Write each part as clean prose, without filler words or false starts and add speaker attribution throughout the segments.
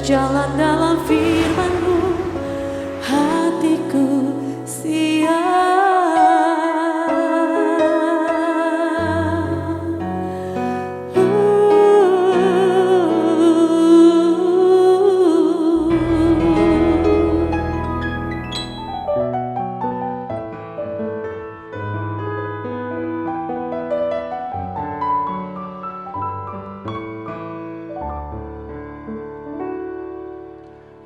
Speaker 1: berjalan dalam firman-Mu, hatiku siap.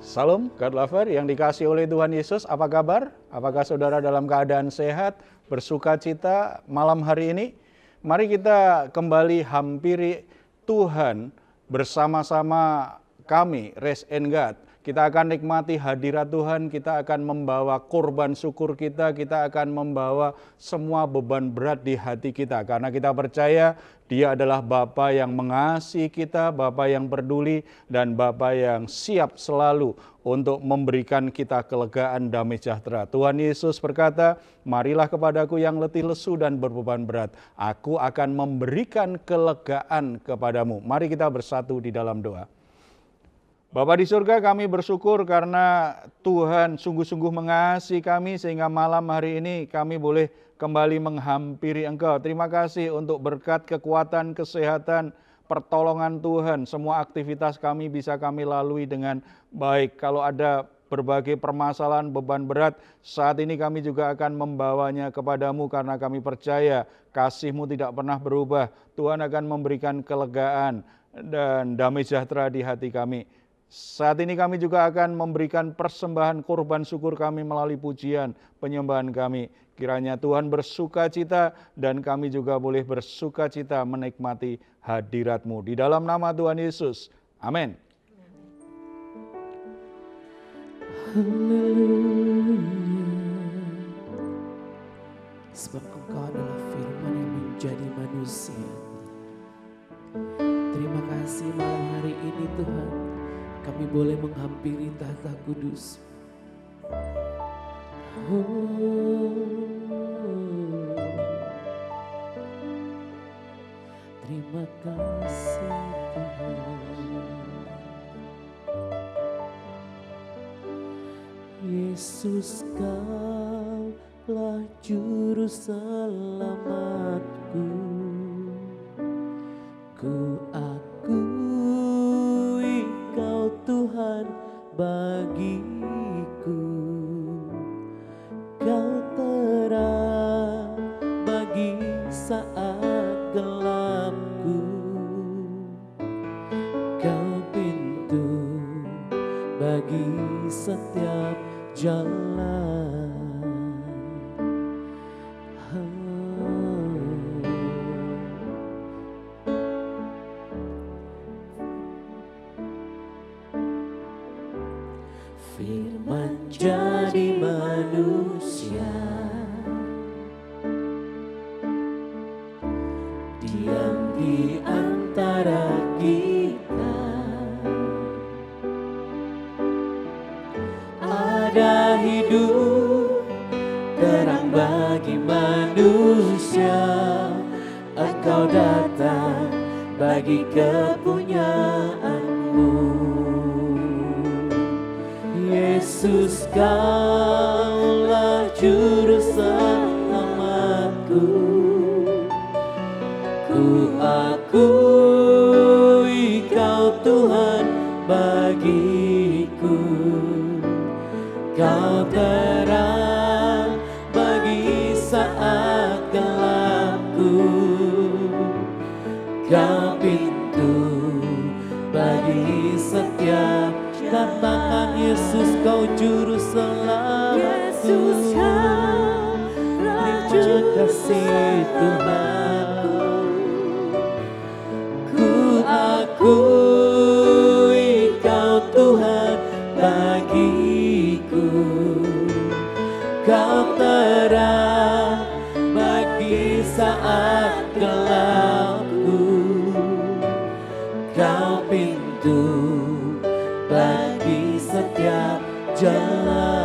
Speaker 2: Salam, God lover yang dikasihi oleh Tuhan Yesus, apa kabar? Apakah saudara dalam keadaan sehat, bersuka cita malam hari ini? Mari kita kembali hampiri Tuhan bersama-sama kami, Rest in God. Kita akan nikmati hadirat Tuhan, kita akan membawa korban syukur kita akan membawa semua beban berat di hati kita. Karena kita percaya Dia adalah Bapa yang mengasihi kita, Bapa yang peduli, dan Bapa yang siap selalu untuk memberikan kita kelegaan damai sejahtera. Tuhan Yesus berkata, marilah kepadaku yang letih lesu dan berbeban berat. Aku akan memberikan kelegaan kepadamu. Mari kita bersatu di dalam doa. Bapa di surga, kami bersyukur karena Tuhan sungguh-sungguh mengasihi kami sehingga malam hari ini kami boleh kembali menghampiri Engkau. Terima kasih untuk berkat, kekuatan, kesehatan, pertolongan Tuhan. Semua aktivitas kami bisa kami lalui dengan baik. Kalau ada berbagai permasalahan, beban berat, saat ini kami juga akan membawanya kepadamu karena kami percaya kasih-Mu tidak pernah berubah. Tuhan akan memberikan kelegaan dan damai sejahtera di hati kami. Saat ini kami juga akan memberikan persembahan korban syukur kami melalui pujian penyembahan kami. Kiranya Tuhan bersuka cita dan kami juga boleh bersuka cita menikmati hadirat-Mu. Di dalam nama Tuhan Yesus. Amin.
Speaker 1: Haleluya. Sebab Engkau adalah firman yang menjadi manusia. Terima kasih malam hari ini Tuhan, kami boleh menghampiri tahta kudus. Terima kasih Tuhan. Yesus, Kaulah juru selamatku. Ku akui Kau Tuhan bagiku. Kau terang bagi saat gelapku. Kau pintu bagi setiap jalan. Firman jadi manusia, diam di antara kita. Ada hidup terang bagi manusia. Engkau datang bagi kepunyaanmu. Yesus, Kaulah juru selamatku. Ku akui Kau Tuhan bagiku. Kau terang bagi saat gelapku. Kau pintu bagi setiap. Katakan Yesus, Kau juru selamatku. Terima kasih Tuhan. Ku akui Kau Tuhan bagiku. Kau terang bagi saat gelapku. Kau pintu bagi setiap jalan.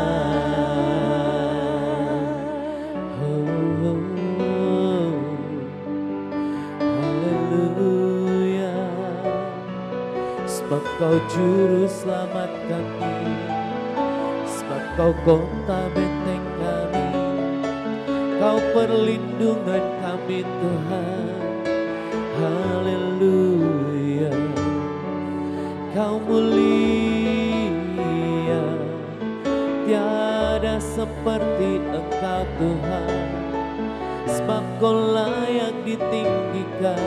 Speaker 1: sebab Kau juru selamat kami, sebab Kau kota benteng kami, Kau perlindungan kami Tuhan. Haleluya, Kau mulia, tiada seperti Engkau Tuhan, sebab Kau layak ditinggikan,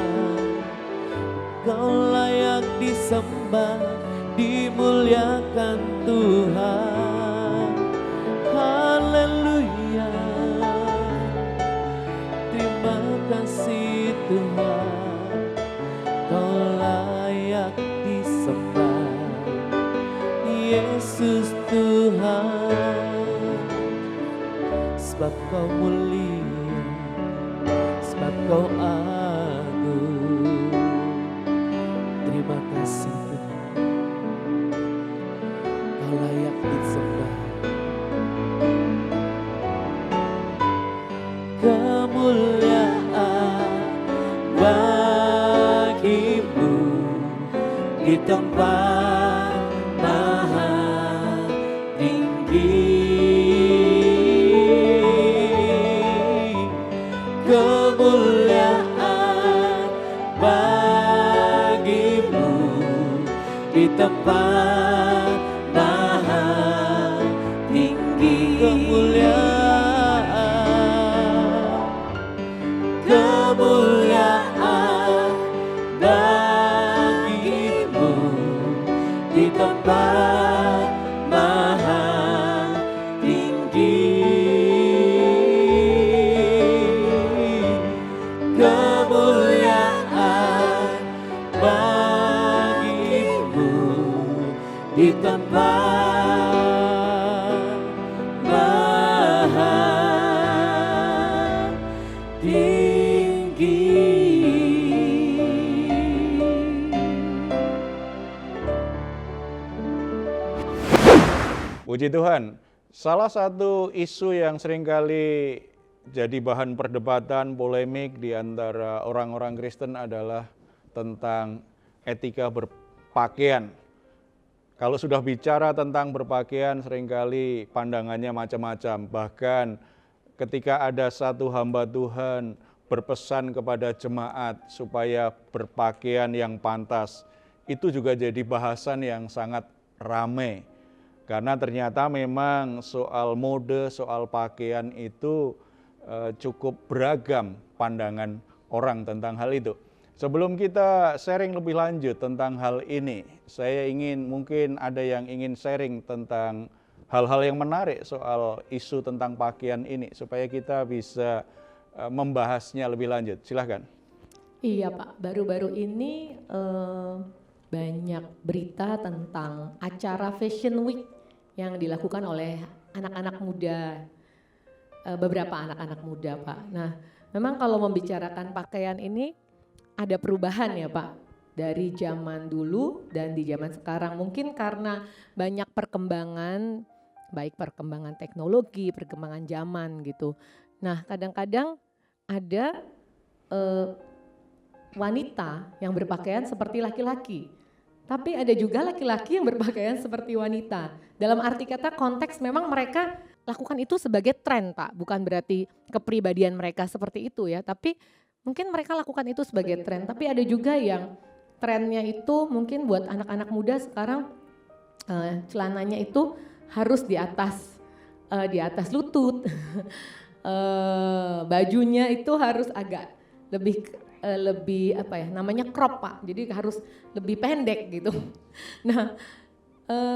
Speaker 1: Kau layak disembah, dimuliakan Tuhan. Haleluya, terima kasih Tuhan, Kau layak disembah, Yesus Tuhan. Sebab Kau mulia, sebab Kau agung. Terima kasih Tuhan, Kau layak disembah. Kemuliaan bagimu di tempat maha tinggi. Kemuliaan bagimu di tempat maha tinggi. Kemuliaan bagimu di tempat maha tinggi. Kemuliaan bagimu di tempat maha tinggi.
Speaker 2: Puji Tuhan, salah satu isu yang seringkali jadi bahan perdebatan, polemik di antara orang-orang Kristen adalah tentang etika berpakaian. Kalau sudah bicara tentang berpakaian, seringkali pandangannya macam-macam. Bahkan ketika ada satu hamba Tuhan berpesan kepada jemaat supaya berpakaian yang pantas, itu juga jadi bahasan yang sangat ramai. Karena ternyata memang soal mode, soal pakaian itu cukup beragam pandangan orang tentang hal itu. Sebelum kita sharing lebih lanjut tentang hal ini, saya mungkin ada yang ingin sharing tentang hal-hal yang menarik soal isu tentang pakaian ini, supaya kita bisa membahasnya lebih lanjut. Silahkan.
Speaker 3: Iya Pak, baru-baru ini banyak berita tentang acara Fashion Week yang dilakukan oleh anak-anak muda, beberapa anak-anak muda Pak. Nah, memang kalau membicarakan pakaian ini ada perubahan ya Pak, dari zaman dulu dan di zaman sekarang. Mungkin karena banyak perkembangan, baik perkembangan teknologi, perkembangan zaman gitu. Nah, kadang-kadang ada wanita yang berpakaian seperti laki-laki, tapi ada juga laki-laki yang berpakaian seperti wanita. Dalam arti kata konteks memang mereka lakukan itu sebagai tren Pak, bukan berarti kepribadian mereka seperti itu ya, tapi mungkin mereka lakukan itu sebagai tren. Tapi ada juga yang trennya itu mungkin buat anak-anak muda sekarang celananya itu harus di atas lutut, bajunya itu harus agak lebih apa ya namanya crop Pak, jadi harus lebih pendek gitu. Nah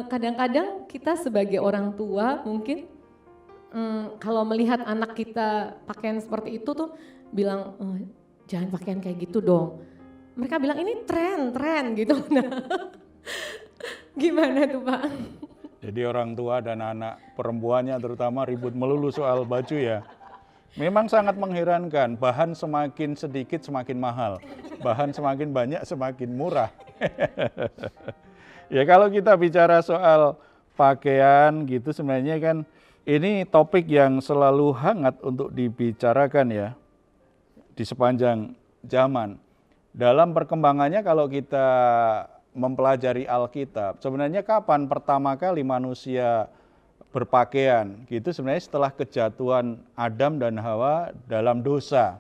Speaker 3: kadang-kadang kita sebagai orang tua mungkin kalau melihat anak kita pakaian seperti itu tuh bilang jangan pakaian kayak gitu dong. Mereka bilang ini tren gitu. Nah gimana tuh Pak?
Speaker 2: Jadi orang tua dan anak perempuannya terutama ribut melulu soal baju ya. Memang sangat mengherankan, bahan semakin sedikit semakin mahal, bahan semakin banyak semakin murah. Ya kalau kita bicara soal pakaian gitu sebenarnya kan ini topik yang selalu hangat untuk dibicarakan ya di sepanjang zaman. Dalam perkembangannya kalau kita mempelajari Alkitab, sebenarnya kapan pertama kali manusia berpakaian? Gitu sebenarnya setelah kejatuhan Adam dan Hawa dalam dosa.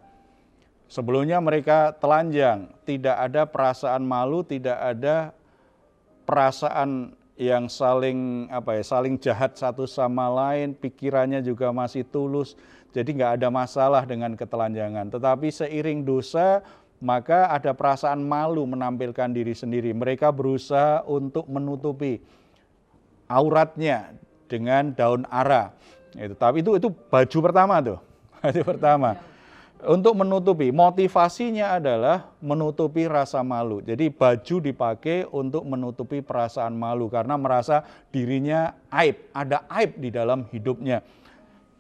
Speaker 2: Sebelumnya mereka telanjang, tidak ada perasaan malu, tidak ada perasaan yang saling saling jahat satu sama lain, pikirannya juga masih tulus, jadi nggak ada masalah dengan ketelanjangan. Tetapi seiring dosa, maka ada perasaan malu menampilkan diri sendiri. Mereka berusaha untuk menutupi auratnya dengan daun ara. Tapi itu baju pertama tuh, baju pertama. Untuk menutupi, motivasinya adalah menutupi rasa malu. Jadi baju dipakai untuk menutupi perasaan malu karena merasa dirinya aib, ada aib di dalam hidupnya.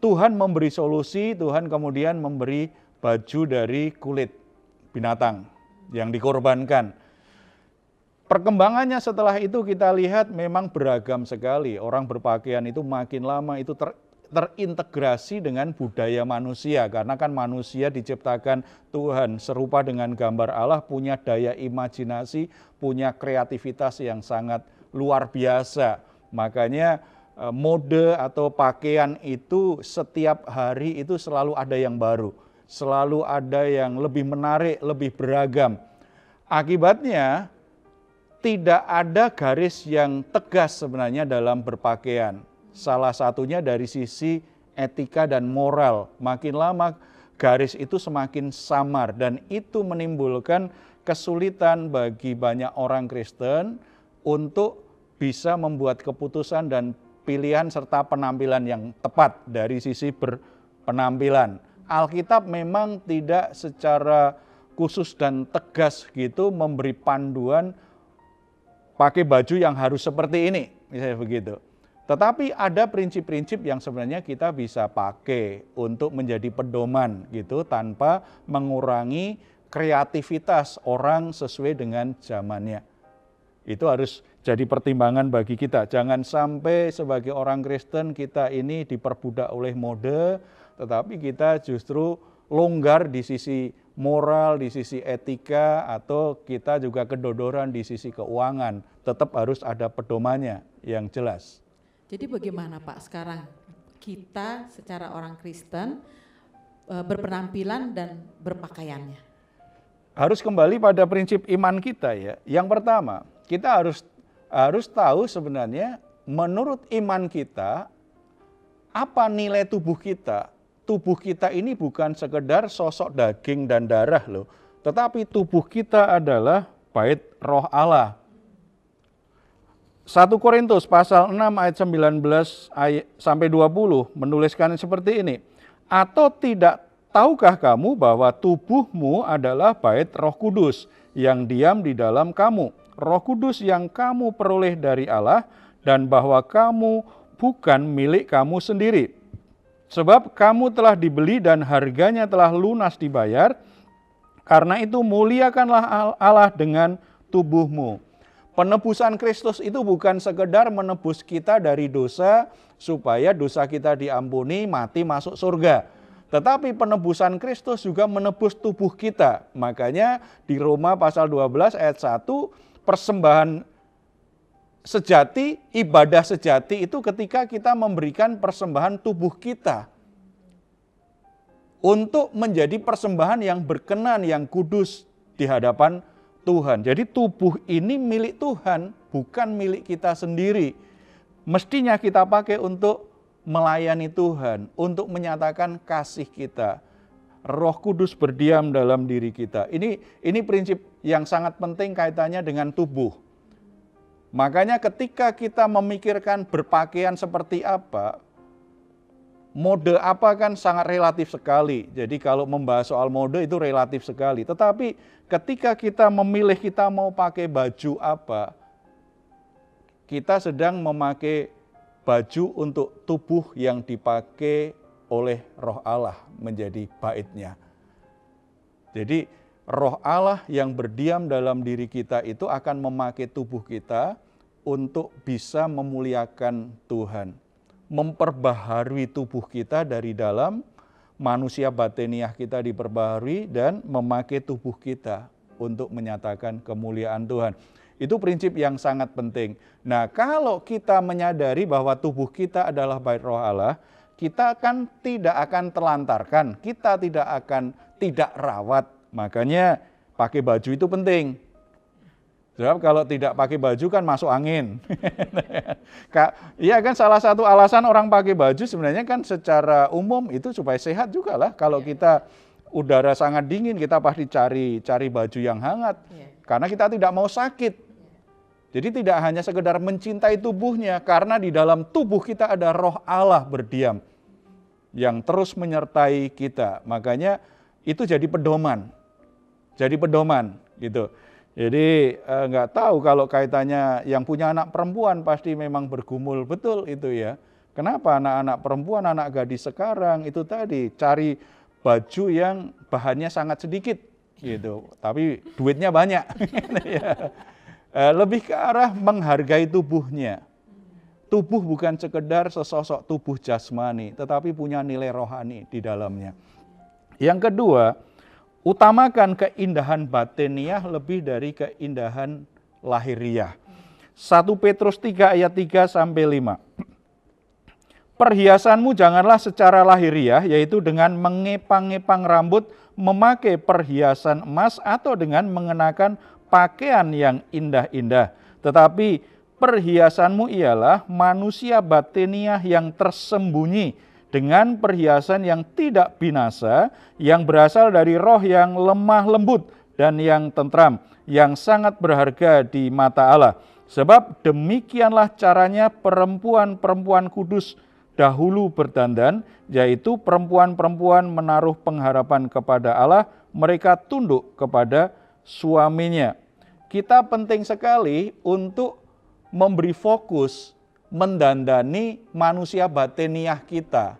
Speaker 2: Tuhan memberi solusi, Tuhan kemudian memberi baju dari kulit binatang yang dikorbankan. Perkembangannya setelah itu kita lihat memang beragam sekali. Orang berpakaian itu makin lama itu terintegrasi dengan budaya manusia, karena kan manusia diciptakan Tuhan serupa dengan gambar Allah, punya daya imajinasi, punya kreativitas yang sangat luar biasa. Makanya mode atau pakaian itu setiap hari itu selalu ada yang baru, selalu ada yang lebih menarik, lebih beragam. Akibatnya tidak ada garis yang tegas sebenarnya dalam berpakaian. Salah satunya dari sisi etika dan moral. Makin lama garis itu semakin samar dan itu menimbulkan kesulitan bagi banyak orang Kristen untuk bisa membuat keputusan dan pilihan serta penampilan yang tepat dari sisi berpenampilan. Alkitab memang tidak secara khusus dan tegas gitu memberi panduan pakai baju yang harus seperti ini, misalnya begitu. Tetapi ada prinsip-prinsip yang sebenarnya kita bisa pakai untuk menjadi pedoman gitu tanpa mengurangi kreativitas orang sesuai dengan zamannya. Itu harus jadi pertimbangan bagi kita. Jangan sampai sebagai orang Kristen kita ini diperbudak oleh mode, tetapi kita justru longgar di sisi moral, di sisi etika, atau kita juga kedodoran di sisi keuangan. Tetap harus ada pedomannya yang jelas.
Speaker 4: Jadi bagaimana Pak sekarang kita secara orang Kristen berpenampilan dan berpakaiannya?
Speaker 2: Harus kembali pada prinsip iman kita ya. Yang pertama, kita harus tahu sebenarnya menurut iman kita apa nilai tubuh kita. Tubuh kita ini bukan sekedar sosok daging dan darah loh, tetapi tubuh kita adalah bait Roh Allah. 1 Korintus pasal 6 ayat 19 sampai 20 menuliskan seperti ini. Atau tidak tahukah kamu bahwa tubuhmu adalah bait Roh Kudus yang diam di dalam kamu, Roh Kudus yang kamu peroleh dari Allah, dan bahwa kamu bukan milik kamu sendiri. Sebab kamu telah dibeli dan harganya telah lunas dibayar, karena itu muliakanlah Allah dengan tubuhmu. Penebusan Kristus itu bukan sekedar menebus kita dari dosa supaya dosa kita diampuni, mati masuk surga. Tetapi penebusan Kristus juga menebus tubuh kita. Makanya di Roma pasal 12 ayat 1, persembahan sejati, ibadah sejati itu ketika kita memberikan persembahan tubuh kita untuk menjadi persembahan yang berkenan, yang kudus di hadapan Tuhan. Jadi tubuh ini milik Tuhan, bukan milik kita sendiri. Mestinya kita pakai untuk melayani Tuhan, untuk menyatakan kasih kita. Roh Kudus berdiam dalam diri kita. Ini prinsip yang sangat penting kaitannya dengan tubuh. Makanya ketika kita memikirkan berpakaian seperti apa, mode apa kan sangat relatif sekali. Jadi kalau membahas soal mode itu relatif sekali. Tetapi ketika kita memilih kita mau pakai baju apa, kita sedang memakai baju untuk tubuh yang dipakai oleh Roh Allah menjadi baitnya. Jadi Roh Allah yang berdiam dalam diri kita itu akan memakai tubuh kita untuk bisa memuliakan Tuhan. Memperbaharui tubuh kita dari dalam, manusia batiniah kita diperbaharui dan memakai tubuh kita untuk menyatakan kemuliaan Tuhan. Itu prinsip yang sangat penting. Nah, kalau kita menyadari bahwa tubuh kita adalah bait Roh Allah, kita kan tidak akan telantarkan, kita tidak akan tidak rawat. Makanya pakai baju itu penting. Sebab kalau tidak pakai baju kan masuk angin. Iya kan, salah satu alasan orang pakai baju sebenarnya kan secara umum itu supaya sehat juga lah. Kalau kita udara sangat dingin, kita pasti cari baju yang hangat. Karena kita tidak mau sakit. Jadi tidak hanya sekedar mencintai tubuhnya, karena di dalam tubuh kita ada Roh Allah berdiam yang terus menyertai kita. Makanya itu jadi pedoman. Jadi pedoman gitu. Jadi nggak tahu kalau kaitannya yang punya anak perempuan pasti memang bergumul betul itu ya. Kenapa anak-anak perempuan, anak gadis sekarang itu tadi cari baju yang bahannya sangat sedikit gitu, tapi duitnya banyak. Lebih ke arah menghargai tubuhnya. Tubuh bukan sekedar sesosok tubuh jasmani, tetapi punya nilai rohani di dalamnya. Yang kedua, utamakan keindahan batiniah lebih dari keindahan lahiriah. 1 Petrus 3 ayat 3 sampai 5. Perhiasanmu janganlah secara lahiriah, yaitu dengan mengepang-ngepang rambut, memakai perhiasan emas, atau dengan mengenakan pakaian yang indah-indah. Tetapi perhiasanmu ialah manusia batiniah yang tersembunyi, dengan perhiasan yang tidak binasa, yang berasal dari roh yang lemah lembut dan yang tentram, yang sangat berharga di mata Allah. Sebab demikianlah caranya perempuan-perempuan kudus dahulu berdandan, yaitu perempuan-perempuan menaruh pengharapan kepada Allah, mereka tunduk kepada suaminya. Kita penting sekali untuk memberi fokus mendandani manusia batiniah kita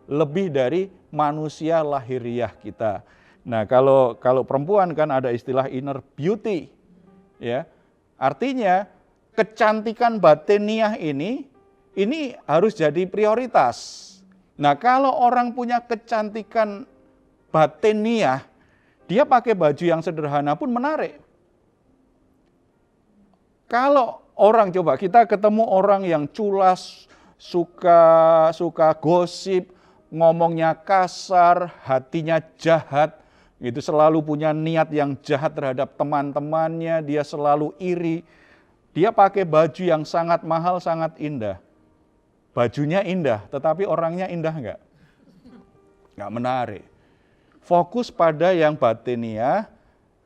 Speaker 2: lebih dari manusia lahiriah kita. Nah, kalau perempuan kan ada istilah inner beauty, ya. Artinya kecantikan batiniah ini harus jadi prioritas. Nah, kalau orang punya kecantikan batiniah, dia pakai baju yang sederhana pun menarik. Kalau orang, coba kita ketemu orang yang culas, suka gosip, ngomongnya kasar, hatinya jahat, itu selalu punya niat yang jahat terhadap teman-temannya, dia selalu iri. Dia pakai baju yang sangat mahal, sangat indah. Bajunya indah, tetapi orangnya indah enggak? Enggak menarik. Fokus pada yang batiniah,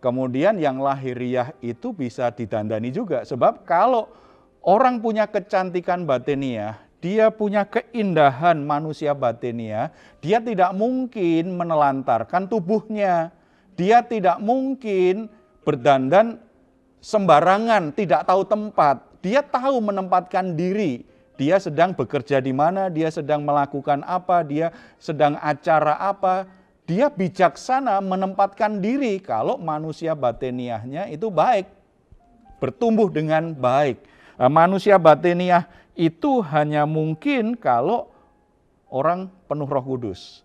Speaker 2: kemudian yang lahiriah itu bisa didandani juga. Sebab kalau orang punya kecantikan batiniah, dia punya keindahan manusia batiniah, dia tidak mungkin menelantarkan tubuhnya. Dia tidak mungkin berdandan sembarangan, tidak tahu tempat. Dia tahu menempatkan diri. Dia sedang bekerja di mana, dia sedang melakukan apa, dia sedang acara apa. Dia bijaksana menempatkan diri kalau manusia batiniahnya itu baik, bertumbuh dengan baik. Manusia batiniah itu hanya mungkin kalau orang penuh Roh Kudus.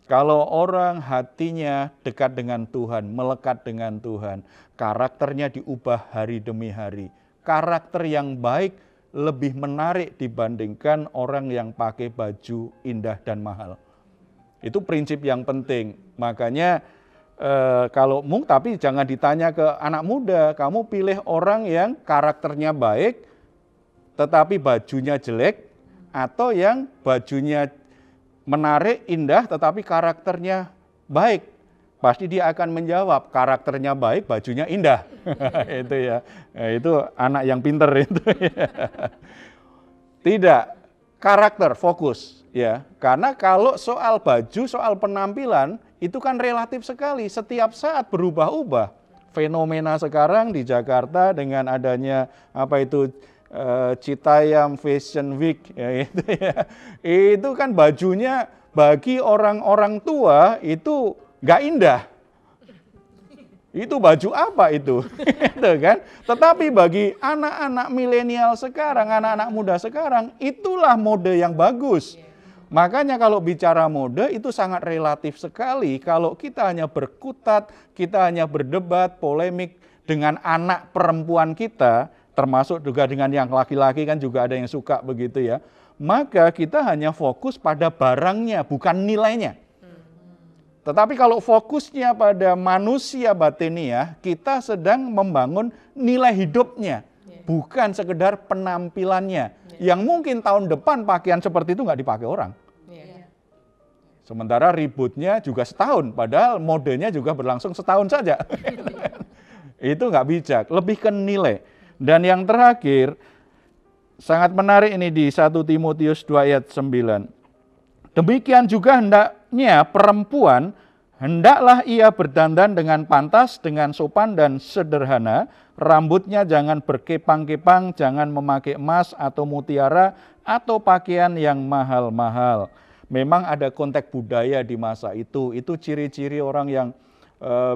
Speaker 2: Kalau orang hatinya dekat dengan Tuhan, melekat dengan Tuhan, karakternya diubah hari demi hari. Karakter yang baik lebih menarik dibandingkan orang yang pakai baju indah dan mahal. Itu prinsip yang penting. Makanya tapi jangan ditanya ke anak muda, kamu pilih orang yang karakternya baik, tetapi bajunya jelek, atau yang bajunya menarik, indah, tetapi karakternya baik. Pasti dia akan menjawab, karakternya baik, bajunya indah. Itu ya, itu anak yang pinter itu. Tidak, karakter, fokus. Ya, karena kalau soal baju, soal penampilan, itu kan relatif sekali, setiap saat berubah-ubah. Fenomena sekarang di Jakarta dengan adanya Citayam Fashion Week, ya, itu kan bajunya bagi orang-orang tua itu nggak indah. Itu baju apa itu? Gitu kan? Tetapi bagi anak-anak milenial sekarang, anak-anak muda sekarang, itulah mode yang bagus. Makanya kalau bicara mode itu sangat relatif sekali. Kalau kita hanya berkutat, kita hanya berdebat, polemik dengan anak perempuan kita, termasuk juga dengan yang laki-laki kan juga ada yang suka begitu ya, maka kita hanya fokus pada barangnya, bukan nilainya. Tetapi kalau fokusnya pada manusia batiniah, kita sedang membangun nilai hidupnya, bukan sekedar penampilannya. Yang mungkin tahun depan pakaian seperti itu nggak dipakai orang. Sementara ributnya juga setahun, padahal modenya juga berlangsung setahun saja. Itu nggak bijak, lebih ke nilai. Dan yang terakhir, sangat menarik ini di 1 Timotius 2 ayat 9. Demikian juga hendaknya perempuan, hendaklah ia berdandan dengan pantas, dengan sopan dan sederhana. Rambutnya jangan berkepang-kepang, jangan memakai emas atau mutiara, atau pakaian yang mahal-mahal. Memang ada konteks budaya di masa itu ciri-ciri orang yang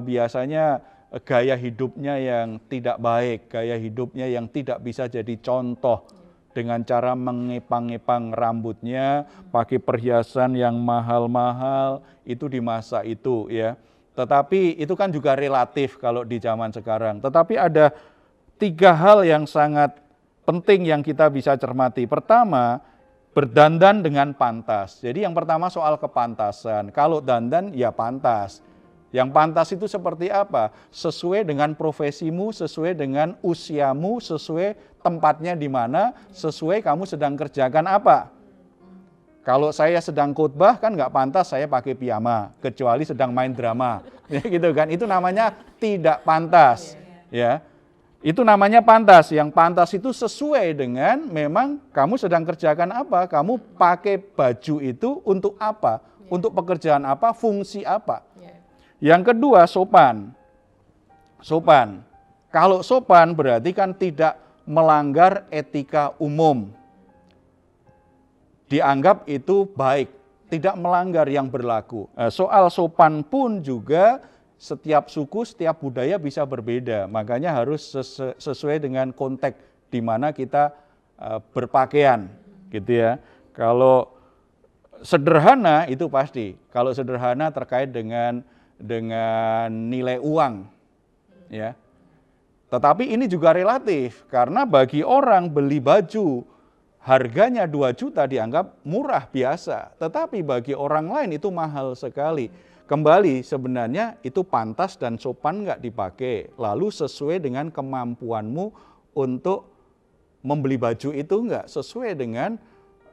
Speaker 2: biasanya gaya hidupnya yang tidak baik, gaya hidupnya yang tidak bisa jadi contoh dengan cara mengepang-epang rambutnya, pakai perhiasan yang mahal-mahal, itu di masa itu ya. Tetapi itu kan juga relatif kalau di zaman sekarang. Tetapi ada 3 hal yang sangat penting yang kita bisa cermati. Pertama, berdandan dengan pantas. Jadi yang pertama soal kepantasan. Kalau dandan ya pantas. Yang pantas itu seperti apa? Sesuai dengan profesimu, sesuai dengan usiamu, sesuai tempatnya di mana, sesuai kamu sedang kerjakan apa. Kalau saya sedang khotbah kan nggak pantas saya pakai piyama, kecuali sedang main drama, ya gitu kan. Itu namanya tidak pantas, ya. Itu namanya pantas. Yang pantas itu sesuai dengan memang kamu sedang kerjakan apa, kamu pakai baju itu untuk apa, untuk pekerjaan apa, fungsi apa. Yang kedua sopan. Sopan. Kalau sopan berarti kan tidak melanggar etika umum. Dianggap itu baik, tidak melanggar yang berlaku. Soal sopan pun juga setiap suku, setiap budaya bisa berbeda. Makanya harus sesuai dengan konteks di mana kita berpakaian, gitu ya. Kalau sederhana itu pasti. Kalau sederhana terkait dengan nilai uang, ya. Tetapi ini juga relatif karena bagi orang beli baju harganya 2 juta dianggap murah biasa, tetapi bagi orang lain itu mahal sekali. Kembali sebenarnya itu pantas dan sopan nggak dipakai, lalu sesuai dengan kemampuanmu untuk membeli baju itu nggak, sesuai dengan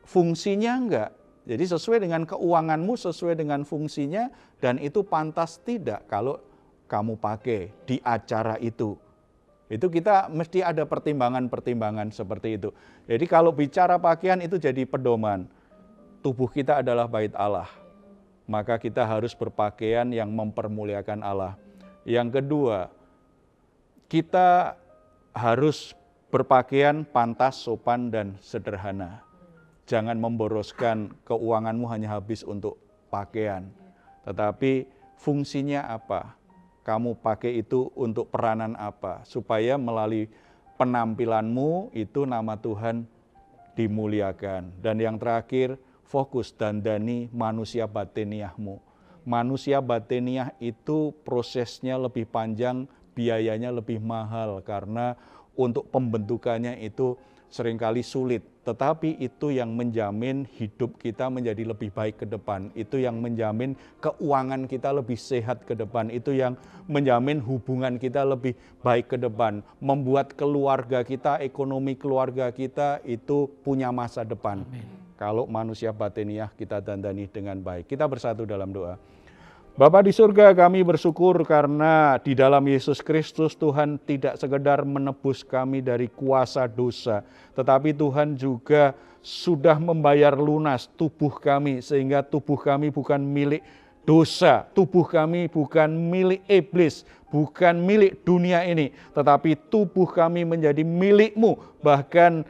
Speaker 2: fungsinya nggak. Jadi sesuai dengan keuanganmu, sesuai dengan fungsinya, dan itu pantas tidak kalau kamu pakai di acara itu. Itu kita mesti ada pertimbangan-pertimbangan seperti itu. Jadi kalau bicara pakaian itu jadi pedoman. Tubuh kita adalah bait Allah. Maka kita harus berpakaian yang mempermuliakan Allah. Yang kedua, kita harus berpakaian pantas, sopan, dan sederhana. Jangan memboroskan keuanganmu hanya habis untuk pakaian. Tetapi fungsinya apa? Kamu pakai itu untuk peranan apa? Supaya melalui penampilanmu itu nama Tuhan dimuliakan. Dan yang terakhir, fokus dandani manusia batiniahmu. Manusia batiniah itu prosesnya lebih panjang, biayanya lebih mahal karena untuk pembentukannya itu seringkali sulit. Tetapi itu yang menjamin hidup kita menjadi lebih baik ke depan. Itu yang menjamin keuangan kita lebih sehat ke depan. Itu yang menjamin hubungan kita lebih baik ke depan. Membuat keluarga kita, ekonomi keluarga kita itu punya masa depan. Amin. Kalau manusia batiniah kita dandani dengan baik. Kita bersatu dalam doa. Bapa di surga, kami bersyukur karena di dalam Yesus Kristus Tuhan tidak sekedar menebus kami dari kuasa dosa, tetapi Tuhan juga sudah membayar lunas tubuh kami sehingga tubuh kami bukan milik dosa, tubuh kami bukan milik iblis, bukan milik dunia ini, tetapi tubuh kami menjadi milik-Mu, bahkan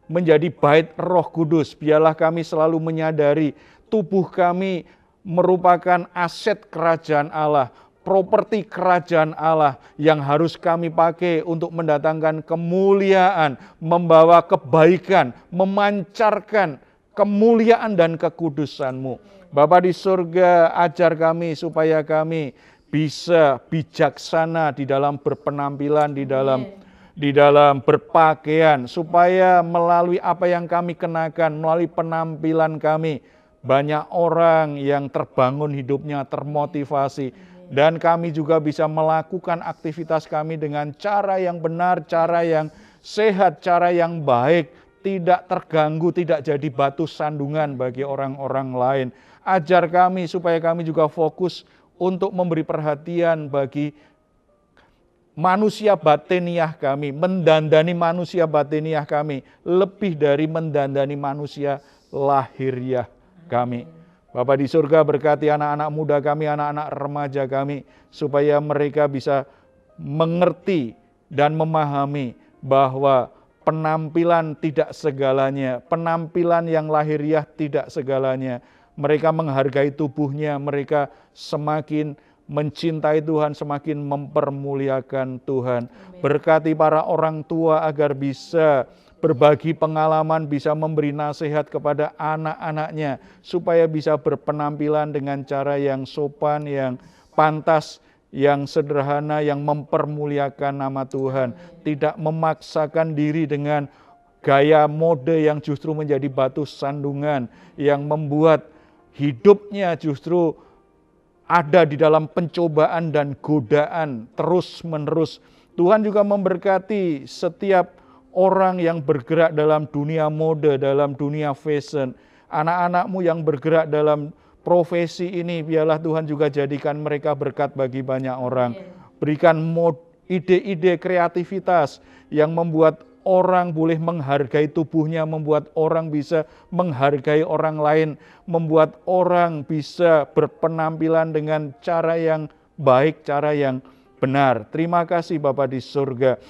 Speaker 2: menjadi bait Roh Kudus. Biarlah kami selalu menyadari tubuh kami merupakan aset kerajaan Allah, properti kerajaan Allah yang harus kami pakai untuk mendatangkan kemuliaan, membawa kebaikan, memancarkan kemuliaan dan kekudusan-Mu. Bapa di surga, ajar kami supaya kami bisa bijaksana di dalam berpenampilan, di dalam berpakaian, supaya melalui apa yang kami kenakan, melalui penampilan kami, banyak orang yang terbangun hidupnya, termotivasi, dan kami juga bisa melakukan aktivitas kami dengan cara yang benar, cara yang sehat, cara yang baik, tidak terganggu, tidak jadi batu sandungan bagi orang-orang lain. Ajar kami supaya kami juga fokus untuk memberi perhatian bagi manusia batiniah kami, mendandani manusia batiniah kami, lebih dari mendandani manusia lahiriah kami. Bapa di surga, berkati anak-anak muda kami, anak-anak remaja kami, supaya mereka bisa mengerti dan memahami bahwa penampilan tidak segalanya, penampilan yang lahiriah tidak segalanya. Mereka menghargai tubuhnya, mereka semakin mencintai Tuhan, semakin mempermuliakan Tuhan. Berkati para orang tua agar bisa berbagi pengalaman, bisa memberi nasihat kepada anak-anaknya, supaya bisa berpenampilan dengan cara yang sopan, yang pantas, yang sederhana, yang mempermuliakan nama Tuhan. Tidak memaksakan diri dengan gaya mode yang justru menjadi batu sandungan, yang membuat hidupnya justru ada di dalam pencobaan dan godaan terus-menerus. Tuhan juga memberkati setiap orang yang bergerak dalam dunia mode, dalam dunia fashion. Anak-anakmu yang bergerak dalam profesi ini, biarlah Tuhan juga jadikan mereka berkat bagi banyak orang. Berikan ide-ide kreativitas yang membuat orang boleh menghargai tubuhnya, membuat orang bisa menghargai orang lain, membuat orang bisa berpenampilan dengan cara yang baik, cara yang benar. Terima kasih Bapa di surga.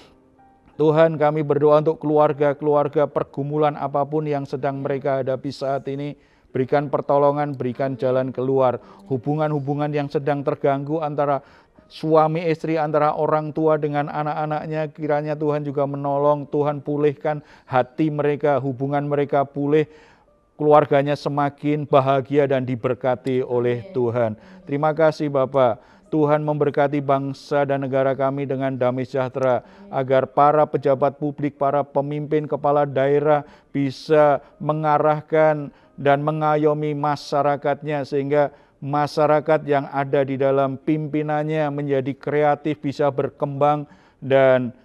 Speaker 2: Tuhan, kami berdoa untuk keluarga-keluarga, pergumulan apapun yang sedang mereka hadapi saat ini. Berikan pertolongan, berikan jalan keluar. Hubungan-hubungan yang sedang terganggu antara suami istri, antara orang tua dengan anak-anaknya, kiranya Tuhan juga menolong. Tuhan pulihkan hati mereka, hubungan mereka pulih, keluarganya semakin bahagia dan diberkati oleh Tuhan. Terima kasih Bapa. Tuhan memberkati bangsa dan negara kami dengan damai sejahtera, agar para pejabat publik, para pemimpin kepala daerah bisa mengarahkan dan mengayomi masyarakatnya, sehingga masyarakat yang ada di dalam pimpinannya menjadi kreatif, bisa berkembang, dan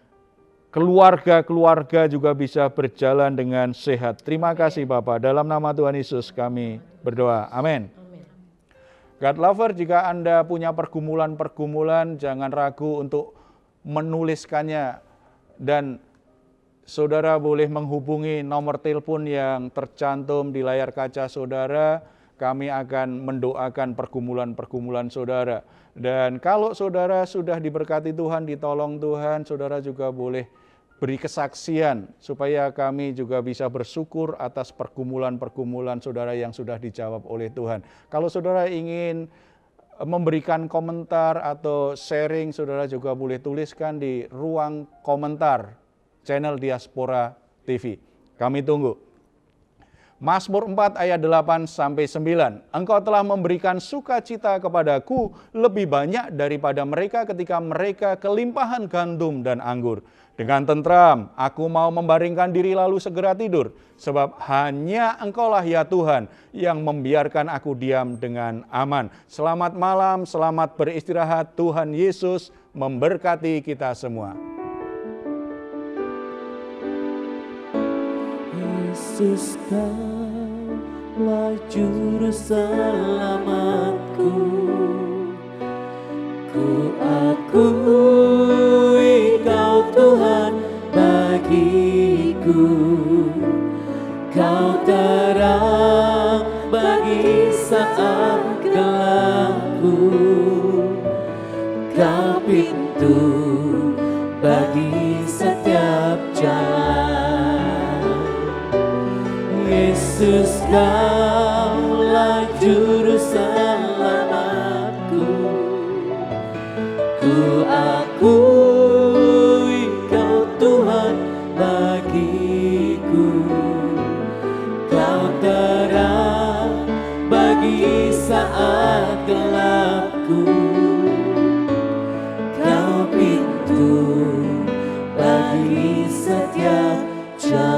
Speaker 2: keluarga-keluarga juga bisa berjalan dengan sehat. Terima kasih Bapa. Dalam nama Tuhan Yesus kami berdoa. Amin. God lover, jika Anda punya pergumulan-pergumulan, jangan ragu untuk menuliskannya, dan saudara boleh menghubungi nomor telepon yang tercantum di layar kaca saudara. Kami akan mendoakan pergumulan-pergumulan saudara. Dan kalau saudara sudah diberkati Tuhan, ditolong Tuhan, saudara juga boleh beri kesaksian supaya kami juga bisa bersyukur atas pergumulan-pergumulan saudara yang sudah dijawab oleh Tuhan. Kalau saudara ingin memberikan komentar atau sharing, saudara juga boleh tuliskan di ruang komentar channel Diaspora TV. Kami tunggu. Mazmur 4 ayat 8-9. Engkau telah memberikan sukacita kepadaku lebih banyak daripada mereka ketika mereka kelimpahan gandum dan anggur. Dengan tentram, aku mau membaringkan diri lalu segera tidur. Sebab hanya Engkaulah ya Tuhan yang membiarkan aku diam dengan aman. Selamat malam, selamat beristirahat. Tuhan Yesus memberkati kita semua.
Speaker 1: Yesus, Kaulah juru selamatku. Ku akui Kau Tuhan bagiku. Kau terang bagi saat gelapku. Kau pintu bagi setiap jalan. Yesus, Kaulah juru selamatku. Ku akui Kau Tuhan bagiku. Kau terang bagi saat gelapku. bagi setiap jalan.